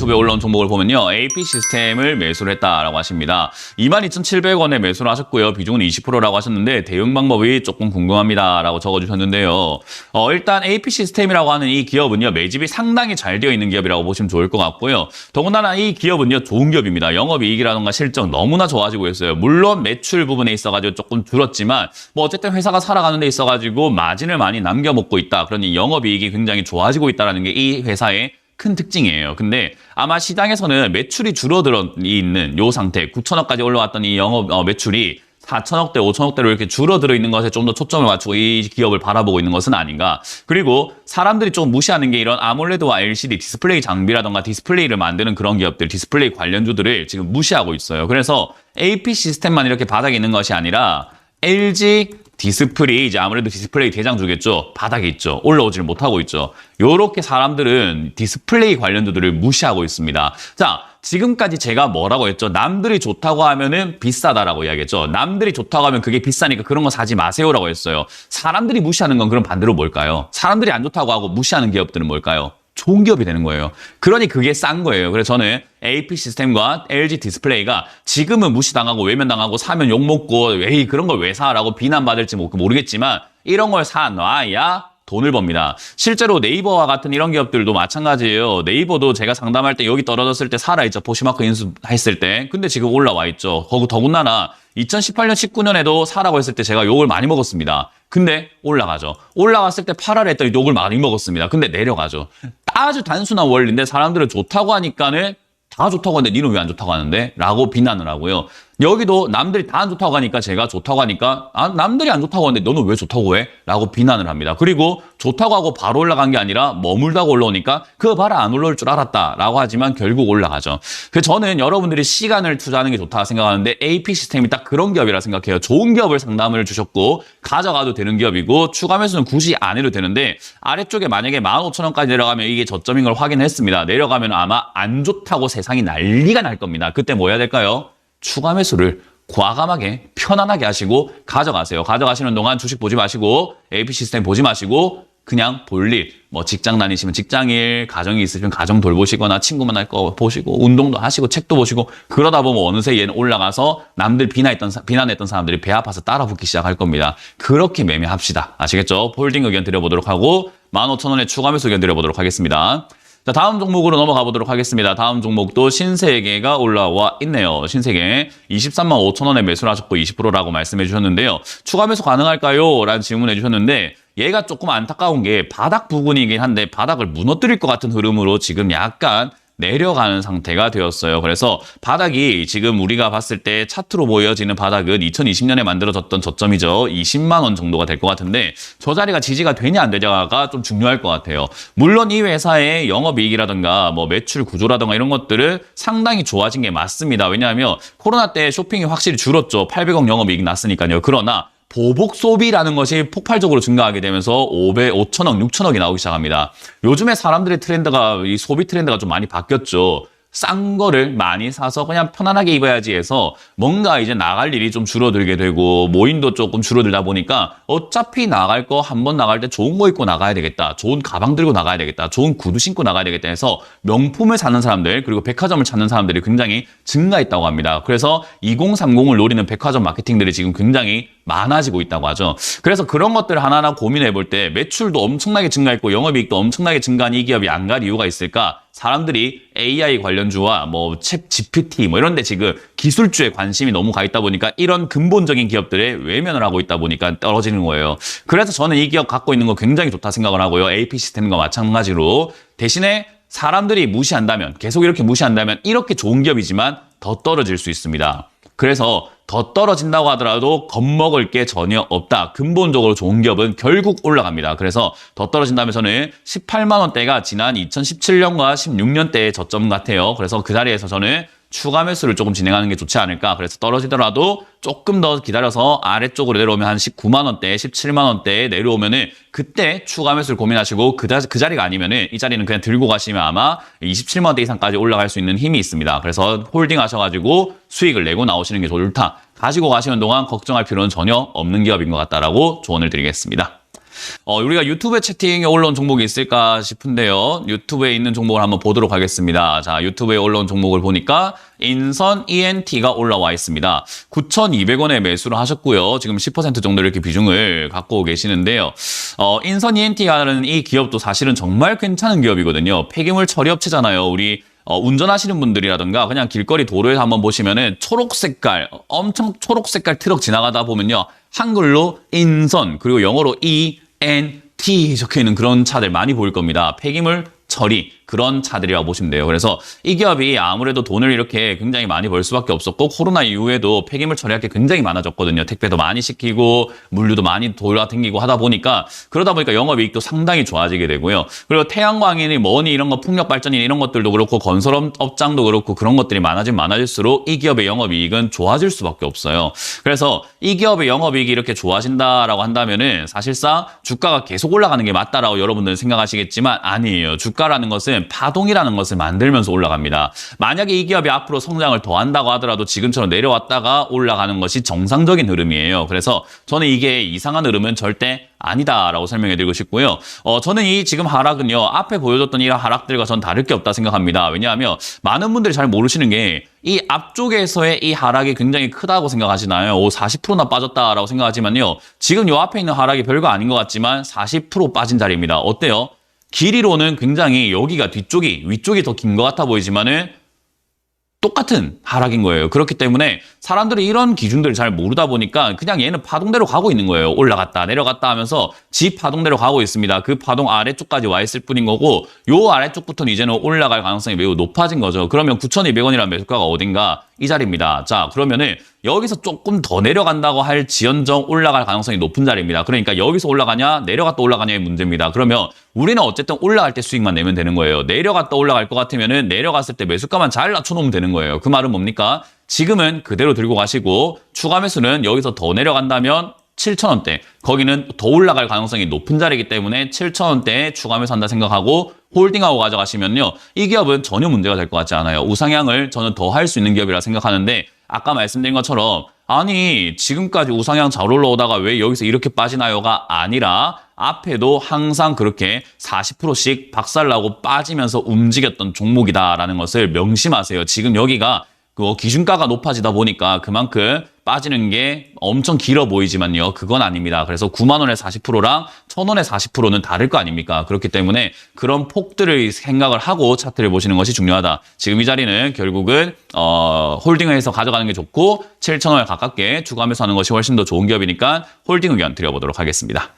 유튜브에 올라온 종목을 보면요. AP 시스템을 매수를 했다라고 하십니다. 22,700원에 매수를 하셨고요. 비중은 20%라고 하셨는데 대응 방법이 조금 궁금합니다라고 적어주셨는데요. 일단 AP 시스템이라고 하는 이 기업은요. 매집이 상당히 잘 되어 있는 기업이라고 보시면 좋을 것 같고요. 더군다나 이 기업은요. 좋은 기업입니다. 영업이익이라던가 실적 너무나 좋아지고 있어요. 물론 매출 부분에 있어가지고 조금 줄었지만 뭐 어쨌든 회사가 살아가는 데 있어가지고 마진을 많이 남겨먹고 있다. 그러니 영업이익이 굉장히 좋아지고 있다는 게 이 회사의 큰 특징이에요. 근데 아마 시장에서는 매출이 줄어들어 있는 요 상태, 9천억까지 올라왔던 이 매출이 4천억대, 5천억대로 이렇게 줄어들어 있는 것에 좀 더 초점을 맞추고 이 기업을 바라보고 있는 것은 아닌가. 그리고 사람들이 좀 무시하는 게 이런 아몰레드와 LCD 디스플레이 장비라던가 디스플레이를 만드는 그런 기업들, 디스플레이 관련주들을 지금 무시하고 있어요. 그래서 AP 시스템만 이렇게 바닥에 있는 것이 아니라 LG 디스플레이, 이제 아무래도 디스플레이 대장주겠죠. 바닥에 있죠. 올라오지를 못하고 있죠. 요렇게 사람들은 디스플레이 관련주들을 무시하고 있습니다. 자, 지금까지 제가 뭐라고 했죠? 남들이 좋다고 하면은 비싸다라고 이야기했죠. 남들이 좋다고 하면 그게 비싸니까 그런 거 사지 마세요라고 했어요. 사람들이 무시하는 건 그럼 반대로 뭘까요? 사람들이 안 좋다고 하고 무시하는 기업들은 뭘까요? 좋은 기업이 되는 거예요. 그러니 그게 싼 거예요. 그래서 저는 AP 시스템과 LG 디스플레이가 지금은 무시당하고 외면당하고 사면 욕먹고 에이 그런 걸 왜 사라고 비난받을지 모르겠지만 이런 걸 사놔야 돈을 법니다. 실제로 네이버와 같은 이런 기업들도 마찬가지예요. 네이버도 제가 상담할 때 여기 떨어졌을 때 살아 있죠. 포시마크 인수했을 때. 근데 지금 올라와 있죠. 더군다나 2018년, 19년에도 사라고 했을 때 제가 욕을 많이 먹었습니다. 근데 올라가죠. 올라갔을 때 팔아라 했더니 욕을 많이 먹었습니다. 근데 내려가죠. 아주 단순한 원리인데 사람들은 좋다고 하니까는 다 좋다고 하는데 니는 왜 안 좋다고 하는데? 라고 비난을 하고요. 여기도 남들이 다 안 좋다고 하니까 제가 좋다고 하니까 남들이 안 좋다고 하는데 너는 왜 좋다고 해? 라고 비난을 합니다. 그리고 좋다고 하고 바로 올라간 게 아니라 머물다가 올라오니까 그거 봐라 안 올라올 줄 알았다 라고 하지만 결국 올라가죠. 그래서 저는 여러분들이 시간을 투자하는 게 좋다 생각하는데 AP 시스템이 딱 그런 기업이라 생각해요. 좋은 기업을 상담을 주셨고 가져가도 되는 기업이고 추가 매수는 굳이 안 해도 되는데 아래쪽에 만약에 15,000원까지 내려가면 이게 저점인 걸 확인했습니다. 내려가면 아마 안 좋다고 세상이 난리가 날 겁니다. 그때 뭐 해야 될까요? 추가 매수를 과감하게 편안하게 하시고 가져가세요. 가져가시는 동안 주식 보지 마시고 AP 시스템 보지 마시고 그냥 볼일, 뭐 직장 다니시면 직장일, 가정이 있으시면 가정 돌보시거나 친구 만날 거 보시고 운동도 하시고 책도 보시고 그러다 보면 어느새 얘는 올라가서 남들 비난했던 사람들이 배 아파서 따라 붙기 시작할 겁니다. 그렇게 매매합시다. 아시겠죠? 홀딩 의견 드려보도록 하고 15,000원에 추가 매수 의견 드려보도록 하겠습니다. 자, 다음 종목으로 넘어가 보도록 하겠습니다. 다음 종목도 신세계가 올라와 있네요. 신세계 23만 5천원에 매수를 하셨고 20%라고 말씀해 주셨는데요. 추가 매수 가능할까요? 라는 질문해 주셨는데 얘가 조금 안타까운 게 바닥 부근이긴 한데 바닥을 무너뜨릴 것 같은 흐름으로 지금 약간 내려가는 상태가 되었어요. 그래서 바닥이 지금 우리가 봤을 때 차트로 보여지는 바닥은 2020년에 만들어졌던 저점이죠. 20만 원 정도가 될 것 같은데 저 자리가 지지가 되냐 안 되냐가 좀 중요할 것 같아요. 물론 이 회사의 영업이익이라든가 뭐 매출 구조라든가 이런 것들은 상당히 좋아진 게 맞습니다. 왜냐하면 코로나 때 쇼핑이 확실히 줄었죠. 800억 영업이익 났으니까요. 그러나 보복 소비라는 것이 폭발적으로 증가하게 되면서 5천억, 6천억이 나오기 시작합니다. 요즘에 사람들의 트렌드가, 이 소비 트렌드가 좀 많이 바뀌었죠. 싼 거를 많이 사서 그냥 편안하게 입어야지 해서 뭔가 이제 나갈 일이 좀 줄어들게 되고 모임도 조금 줄어들다 보니까 어차피 나갈 거 한 번 나갈 때 좋은 거 입고 나가야 되겠다. 좋은 가방 들고 나가야 되겠다. 좋은 구두 신고 나가야 되겠다 해서 명품을 찾는 사람들 그리고 백화점을 찾는 사람들이 굉장히 증가했다고 합니다. 그래서 2030을 노리는 백화점 마케팅들이 지금 굉장히 많아지고 있다고 하죠. 그래서 그런 것들을 하나하나 고민해 볼 때 매출도 엄청나게 증가했고 영업이익도 엄청나게 증가한 이 기업이 안 갈 이유가 있을까? 사람들이 AI 관련주와 뭐 챗 GPT 뭐 이런 데 지금 기술주에 관심이 너무 가 있다 보니까 이런 근본적인 기업들에 외면을 하고 있다 보니까 떨어지는 거예요. 그래서 저는 이 기업 갖고 있는 거 굉장히 좋다 생각을 하고요. AP 시스템과 마찬가지로 대신에 사람들이 무시한다면 계속 이렇게 무시한다면 이렇게 좋은 기업이지만 더 떨어질 수 있습니다. 그래서 더 떨어진다고 하더라도 겁먹을 게 전혀 없다. 근본적으로 좋은 기업은 결국 올라갑니다. 그래서 더 떨어진다면 저는 18만 원대가 지난 2017년과 16년대의 저점 같아요. 그래서 그 자리에서 저는 추가 매수를 조금 진행하는 게 좋지 않을까. 그래서 떨어지더라도 조금 더 기다려서 아래쪽으로 내려오면 한 19만 원대, 17만 원대에 내려오면은 그때 추가 매수를 고민하시고 그 자리가 아니면은 이 자리는 그냥 들고 가시면 아마 27만 원대 이상까지 올라갈 수 있는 힘이 있습니다. 그래서 홀딩 하셔가지고 수익을 내고 나오시는 게 좋다. 가지고 가시는 동안 걱정할 필요는 전혀 없는 기업인 것 같다라고 조언을 드리겠습니다. 우리가 유튜브 채팅에 올라온 종목이 있을까 싶은데요. 유튜브에 있는 종목을 한번 보도록 하겠습니다. 자, 유튜브에 올라온 종목을 보니까 인선 ENT가 올라와 있습니다. 9,200원에 매수를 하셨고요. 지금 10% 정도 이렇게 비중을 갖고 계시는데요. 인선 ENT라는 이 기업도 사실은 정말 괜찮은 기업이거든요. 폐기물 처리 업체잖아요. 우리 운전하시는 분들이라든가 그냥 길거리 도로에서 한번 보시면은 초록 색깔, 엄청 초록 색깔 트럭 지나가다 보면요. 한글로 인선, 그리고 영어로 ENT 적혀 있는 그런 차들 많이 보일 겁니다. 폐기물 처리, 그런 차들이라고 보시면 돼요. 그래서 이 기업이 아무래도 돈을 이렇게 굉장히 많이 벌 수밖에 없었고, 코로나 이후에도 폐기물 처리할 게 굉장히 많아졌거든요. 택배도 많이 시키고 물류도 많이 돌아다니고 하다 보니까, 그러다 보니까 영업이익도 상당히 좋아지게 되고요. 그리고 태양광이니 뭐니 이런 거, 풍력발전이니 이런 것들도 그렇고 건설업장도 그렇고 그런 것들이 많아질수록 이 기업의 영업이익은 좋아질 수밖에 없어요. 그래서 이 기업의 영업이익이 이렇게 좋아진다라고 한다면은 사실상 주가가 계속 올라가는 게 맞다라고 여러분들은 생각하시겠지만 아니에요. 주가라는 것은 파동이라는 것을 만들면서 올라갑니다. 만약에 이 기업이 앞으로 성장을 더 한다고 하더라도 지금처럼 내려왔다가 올라가는 것이 정상적인 흐름이에요. 그래서 저는 이게 이상한 흐름은 절대 아니다라고 설명해드리고 싶고요. 저는 이 지금 하락은요, 앞에 보여줬던 이런 하락들과 전 다를 게 없다 생각합니다. 왜냐하면 많은 분들이 잘 모르시는 게 이 앞쪽에서의 이 하락이 굉장히 크다고 생각하시나요? 40%나 빠졌다라고 생각하지만요, 지금 요 앞에 있는 하락이 별거 아닌 것 같지만 40% 빠진 자리입니다. 어때요? 길이로는 굉장히 여기가 위쪽이 더 긴 것 같아 보이지만은 똑같은 하락인 거예요. 그렇기 때문에 사람들이 이런 기준들을 잘 모르다 보니까 그냥 얘는 파동대로 가고 있는 거예요. 올라갔다 내려갔다 하면서 지 파동대로 가고 있습니다. 그 파동 아래쪽까지 와 있을 뿐인 거고, 요 아래쪽부터는 이제는 올라갈 가능성이 매우 높아진 거죠. 그러면 9,200원이라는 매수가가 어딘가 이 자리입니다. 자, 그러면은 여기서 조금 더 내려간다고 할 지연정 올라갈 가능성이 높은 자리입니다. 그러니까 여기서 올라가냐 내려갔다 올라가냐의 문제입니다. 그러면 우리는 어쨌든 올라갈 때 수익만 내면 되는 거예요. 내려갔다 올라갈 것 같으면은 내려갔을 때 매수가만 잘 낮춰놓으면 되는 거예요. 그 말은 뭡니까? 지금은 그대로 들고 가시고 추가 매수는 여기서 더 내려간다면 7,000원대, 거기는 더 올라갈 가능성이 높은 자리이기 때문에 7,000원대에 추가 매수한다 생각하고 홀딩하고 가져가시면요, 이 기업은 전혀 문제가 될 것 같지 않아요. 우상향을 저는 더 할 수 있는 기업이라 생각하는데, 아까 말씀드린 것처럼 아니 지금까지 우상향 잘 올라오다가 왜 여기서 이렇게 빠지나요가 아니라 앞에도 항상 그렇게 40%씩 박살나고 빠지면서 움직였던 종목이다라는 것을 명심하세요. 지금 여기가 기준가가 높아지다 보니까 그만큼 빠지는 게 엄청 길어 보이지만요, 그건 아닙니다. 그래서 9만 원의 40%랑 1,000원의 40%는 다를 거 아닙니까? 그렇기 때문에 그런 폭들을 생각을 하고 차트를 보시는 것이 중요하다. 지금 이 자리는 결국은 홀딩을 해서 가져가는 게 좋고 7,000원에 가깝게 추가 매수하는 것이 훨씬 더 좋은 기업이니까 홀딩 의견 드려보도록 하겠습니다.